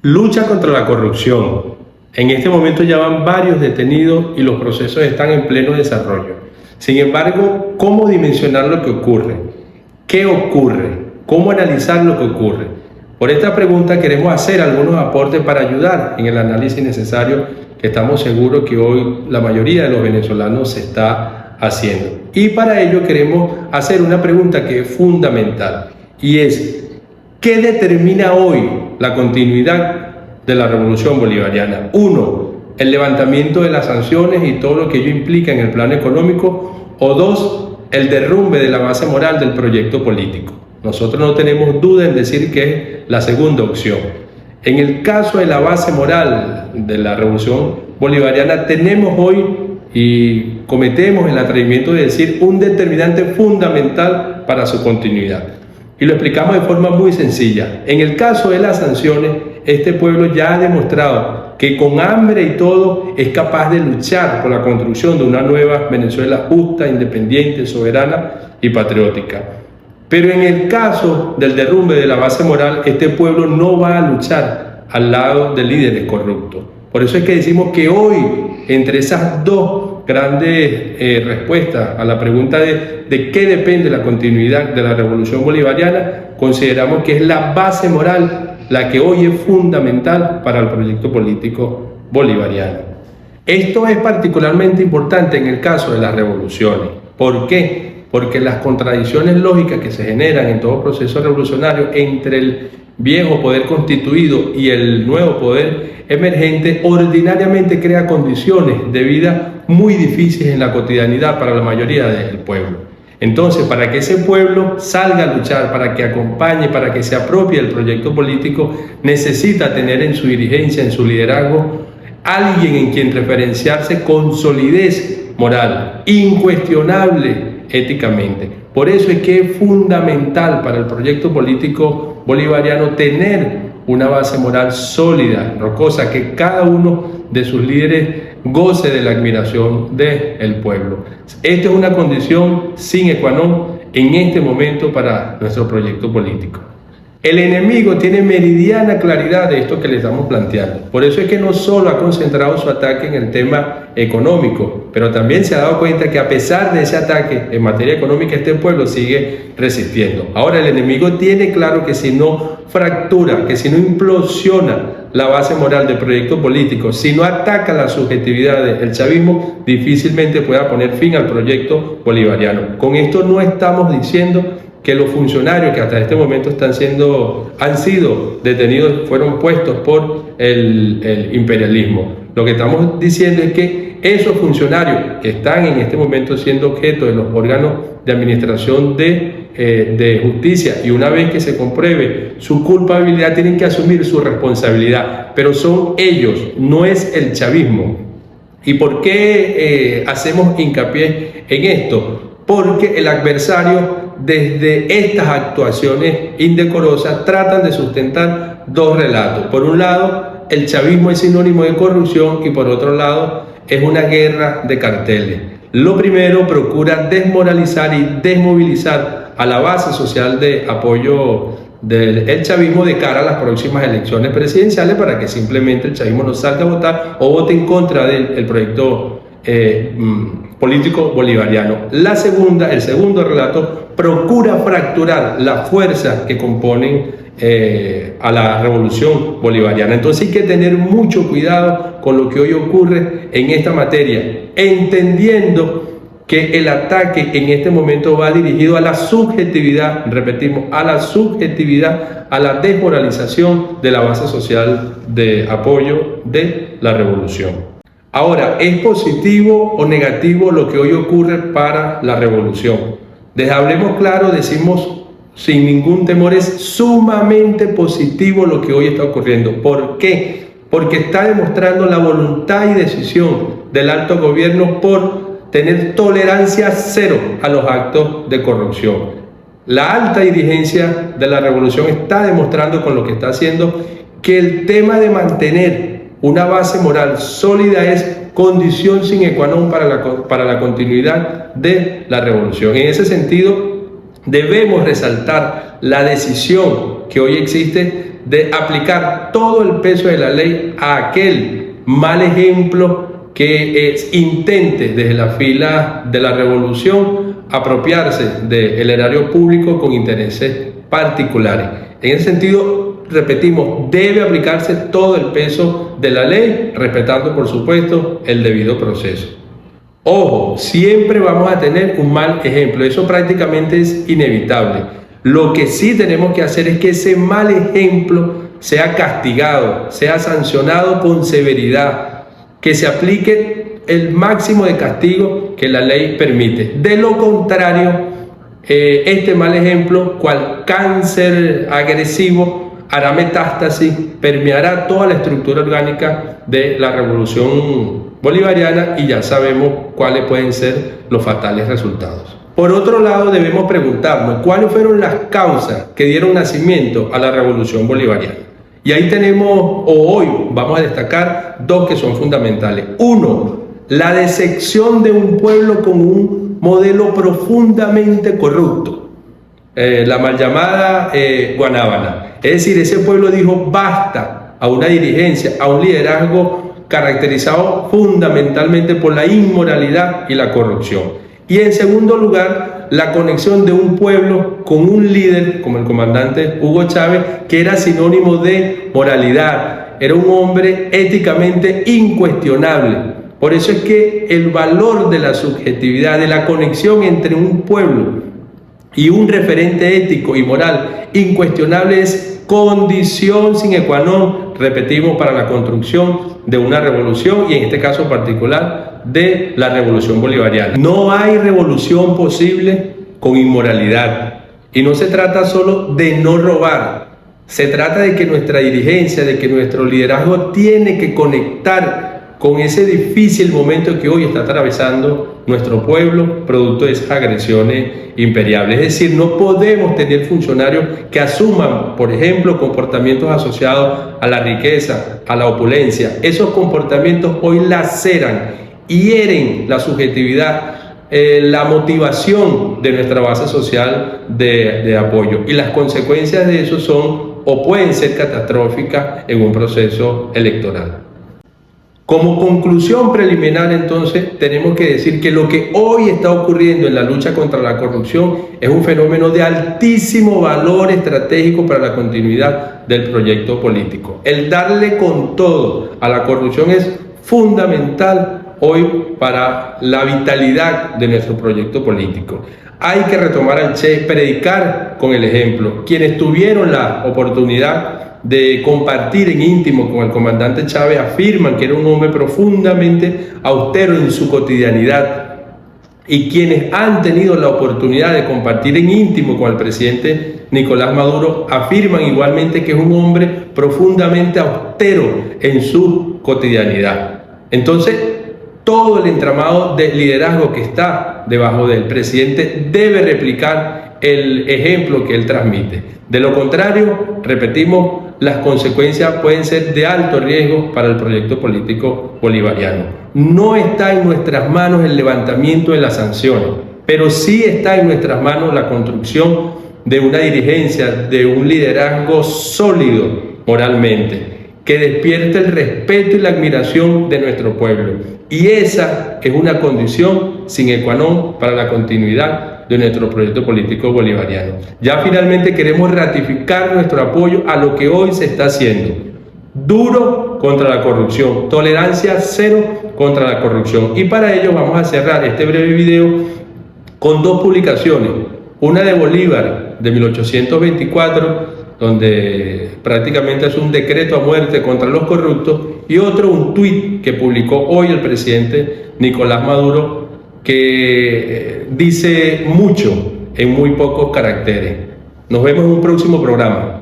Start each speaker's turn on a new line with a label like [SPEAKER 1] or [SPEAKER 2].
[SPEAKER 1] Lucha contra la corrupción. En este momento ya van varios detenidos y los procesos están en pleno desarrollo. Sin embargo, ¿cómo dimensionar lo que ocurre? ¿Qué ocurre? ¿Cómo analizar lo que ocurre? Por esta pregunta queremos hacer algunos aportes para ayudar en el análisis necesario que estamos seguros que hoy la mayoría de los venezolanos se está haciendo. Y para ello queremos hacer una pregunta que es fundamental y es: ¿qué determina hoy la continuidad de la revolución bolivariana? 1. El levantamiento de las sanciones y todo lo que ello implica en el plano económico. O 2. El derrumbe de la base moral del proyecto político. Nosotros no tenemos duda en decir que es la segunda opción. En el caso de la base moral de la revolución bolivariana, tenemos hoy y cometemos el atrevimiento de decir un determinante fundamental para su continuidad. Y lo explicamos de forma muy sencilla. En el caso de las sanciones, este pueblo ya ha demostrado que con hambre y todo es capaz de luchar por la construcción de una nueva Venezuela justa, independiente, soberana y patriótica. Pero en el caso del derrumbe de la base moral, este pueblo no va a luchar al lado de líderes corruptos. Por eso es que decimos que hoy, entre esas dos grandes respuestas a la pregunta de qué depende la continuidad de la revolución bolivariana, consideramos que es la base moral la que hoy es fundamental para el proyecto político bolivariano. Esto es particularmente importante en el caso de las revoluciones. ¿Por qué? Porque las contradicciones lógicas que se generan en todo proceso revolucionario entre el viejo poder constituido y el nuevo poder emergente ordinariamente crea condiciones de vida muy difíciles en la cotidianidad para la mayoría del pueblo. Entonces, para que ese pueblo salga a luchar, para que acompañe, para que se apropie del proyecto político, necesita tener en su dirigencia, en su liderazgo, alguien en quien referenciarse con solidez moral, incuestionable éticamente. Por eso es que es fundamental para el proyecto político bolivariano tener una base moral sólida, rocosa, que cada uno de sus líderes goce de la admiración del pueblo. Esta es una condición sine qua non en este momento para nuestro proyecto político. El enemigo tiene meridiana claridad de esto que le estamos planteando. Por eso es que no solo ha concentrado su ataque en el tema económico, pero también se ha dado cuenta que a pesar de ese ataque en materia económica, este pueblo sigue resistiendo. Ahora, el enemigo tiene claro que si no fractura, que si no implosiona la base moral del proyecto político, si no ataca la subjetividad del chavismo, difícilmente pueda poner fin al proyecto bolivariano. Con esto no estamos diciendo que los funcionarios que hasta este momento han sido detenidos fueron puestos por el imperialismo. Lo que estamos diciendo es que esos funcionarios que están en este momento siendo objeto de los órganos de administración de justicia, y una vez que se compruebe su culpabilidad, tienen que asumir su responsabilidad, pero son ellos, no es el chavismo. ¿Y por qué hacemos hincapié en esto? Porque el adversario, desde estas actuaciones indecorosas, tratan de sustentar dos relatos. Por un lado, el chavismo es sinónimo de corrupción y por otro lado, es una guerra de carteles. Lo primero procura desmoralizar y desmovilizar a la base social de apoyo del chavismo de cara a las próximas elecciones presidenciales, para que simplemente el chavismo no salga a votar o vote en contra del proyecto político bolivariano. El segundo relato procura fracturar las fuerzas que componen a la revolución bolivariana. Entonces hay que tener mucho cuidado con lo que hoy ocurre en esta materia, entendiendo que el ataque en este momento va dirigido a la subjetividad, repetimos, a la subjetividad, a la desmoralización de la base social de apoyo de la revolución. Ahora, ¿es positivo o negativo lo que hoy ocurre para la revolución? Hablemos claro, decimos sin ningún temor, es sumamente positivo lo que hoy está ocurriendo. ¿Por qué? Porque está demostrando la voluntad y decisión del alto gobierno por tener tolerancia cero a los actos de corrupción. La alta dirigencia de la revolución está demostrando con lo que está haciendo que el tema de mantener una base moral sólida es condición sine qua non para la continuidad de la revolución. En ese sentido, debemos resaltar la decisión que hoy existe de aplicar todo el peso de la ley a aquel mal ejemplo que intente desde la fila de la revolución apropiarse del erario público con intereses particulares. En ese sentido, repetimos, debe aplicarse todo el peso de la ley, respetando por supuesto el debido proceso. Ojo, siempre vamos a tener un mal ejemplo, eso prácticamente es inevitable. Lo que sí tenemos que hacer es que ese mal ejemplo sea castigado, sea sancionado con severidad, que se aplique el máximo de castigo que la ley permite. De lo contrario, este mal ejemplo, cual cáncer agresivo, hará metástasis, permeará toda la estructura orgánica de la revolución bolivariana y ya sabemos cuáles pueden ser los fatales resultados. Por otro lado, debemos preguntarnos cuáles fueron las causas que dieron nacimiento a la revolución bolivariana. Y ahí tenemos, o hoy vamos a destacar dos que son fundamentales. Uno, la decepción de un pueblo con un modelo profundamente corrupto, la mal llamada Guanábana. Es decir, ese pueblo dijo basta a una dirigencia, a un liderazgo caracterizado fundamentalmente por la inmoralidad y la corrupción. Y en segundo lugar, la conexión de un pueblo con un líder como el comandante Hugo Chávez, que era sinónimo de moralidad, era un hombre éticamente incuestionable. Por eso es que el valor de la subjetividad, de la conexión entre un pueblo y un referente ético y moral incuestionable es condición sine qua non, repetimos, para la construcción de una revolución y en este caso particular de la revolución bolivariana. No hay revolución posible con inmoralidad y no se trata solo de no robar, se trata de que nuestra dirigencia, de que nuestro liderazgo tiene que conectar con ese difícil momento que hoy está atravesando nuestro pueblo, producto de esas agresiones imperiales. Es decir, no podemos tener funcionarios que asuman, por ejemplo, comportamientos asociados a la riqueza, a la opulencia. Esos comportamientos hoy laceran, hieren la subjetividad, la motivación de nuestra base social de apoyo. Y las consecuencias de eso son o pueden ser catastróficas en un proceso electoral. Como conclusión preliminar, entonces, tenemos que decir que lo que hoy está ocurriendo en la lucha contra la corrupción es un fenómeno de altísimo valor estratégico para la continuidad del proyecto político. El darle con todo a la corrupción es fundamental hoy para la vitalidad de nuestro proyecto político. Hay que retomar al Che, predicar con el ejemplo. Quienes tuvieron la oportunidad de compartir en íntimo con el comandante Chávez afirman que era un hombre profundamente austero en su cotidianidad, y quienes han tenido la oportunidad de compartir en íntimo con el presidente Nicolás Maduro afirman igualmente que es un hombre profundamente austero en su cotidianidad. Entonces, todo el entramado de liderazgo que está debajo del presidente debe replicar el ejemplo que él transmite. De lo contrario, repetimos, las consecuencias pueden ser de alto riesgo para el proyecto político bolivariano. No está en nuestras manos el levantamiento de las sanciones, pero sí está en nuestras manos la construcción de una dirigencia, de un liderazgo sólido moralmente, que despierte el respeto y la admiración de nuestro pueblo. Y esa es una condición sine qua non para la continuidad de nuestro proyecto político bolivariano. Ya finalmente queremos ratificar nuestro apoyo a lo que hoy se está haciendo. Duro contra la corrupción, tolerancia cero contra la corrupción. Y para ello vamos a cerrar este breve video con dos publicaciones. Una de Bolívar, de 1824, donde prácticamente es un decreto a muerte contra los corruptos, y otro, un tuit que publicó hoy el presidente Nicolás Maduro, que dice mucho en muy pocos caracteres. Nos vemos en un próximo programa.